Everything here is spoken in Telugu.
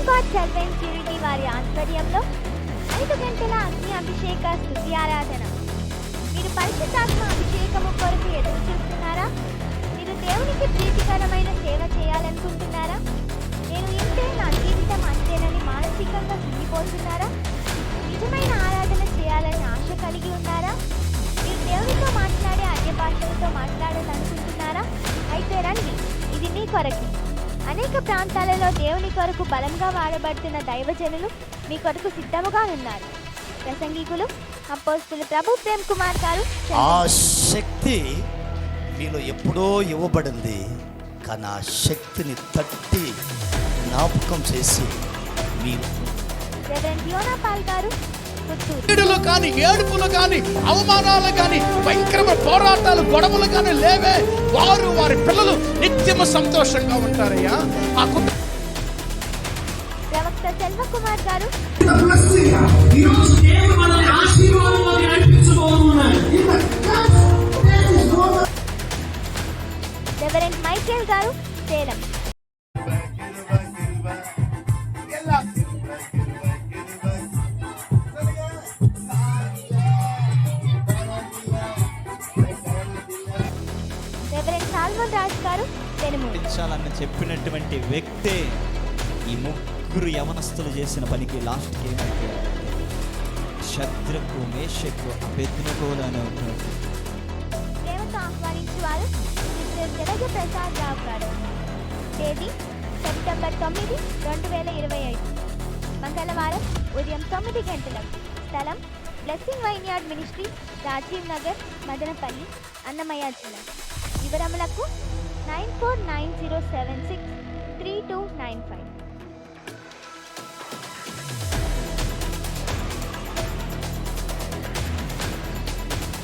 ఆఫ్ గాడ్ సర్వెంట్ ప్యూరిటీ వారి ఆధ్వర్యంలో 5 గంటల అగ్ని అభిషేక స్తుతి ఆరాధన. మీరు పరిశుద్ధాత్మ అభిషేకము కొరకు ఎదురు చూస్తున్నారా? మీరు దేవునికి ప్రీతికరమైన సేవ చేయాలనుకుంటున్నారా? నేను ఇంతే నా జీవితం అంతేనని మానసికంగా కుంగిపోతున్నారా? నిజమైన ఆరాధన చేయాలని ఆశ కలిగి ఉన్నారా? మీరు దేవునితో మాట్లాడే అన్య భాషలతో మాట్లాడాలనుకుంటున్నారా? అయితే రండి, ఇది మీ కొరకు. అనేక ప్రాంతాలలో దేవుని కొరకు బలంగా వాడబడుతున్న దైవజనులు మీ కొరకు సిద్ధముగా ఉన్నారు. ప్రసంగికులు అపోస్తలులు ప్రభు ప్రేమ్ కుమార్ గారు. ఆ శక్తి మీలో ఎప్పుడో ఇవ్వబడింది, కానీ ఆ శక్తిని తట్టి జ్ఞాపకం చేసి మీరు రెవరెండ్ యోనా పాల్ గారు ఏడులు కానీ, ఏడుపులు కానీ, అవమానాలు కానీ, భయంకరమైన పోరాటాలు, గొడవలు కానీ లేవే. వారు వారి పిల్లలు నిత్యము సంతోషంగా ఉంటారయ్యా. ఆ ప్రవక్త సెల్వ కుమార్ గారు, రెవరెండ్ మైకేల్ గారు సేలం, రెవరెండ్ సాల్మన్ రాజ్ గారు పెనుమూరు. చెప్పినటువంటి వ్యక్తే ఈ ముగ్గురు యవనస్తులు చేసిన పనికి లాస్ట్కి ఏమైతే శద్రకు, మేషకు, అబేద్నెగోలను ఉంటాడు. ప్రేమతో ఆహ్వానించేవారు మిస్టర్ జలజ ప్రసాద్ రావు గారు. తేదీ సెప్టెంబర్ 9, 2025, మంగళవారం ఉదయం 9 గంటలకు. స్థలం blessing vineyard ministry, Rajiv Nagar, Madanapalle, Annamayya జిల్లా. వివరములకు 9490763295.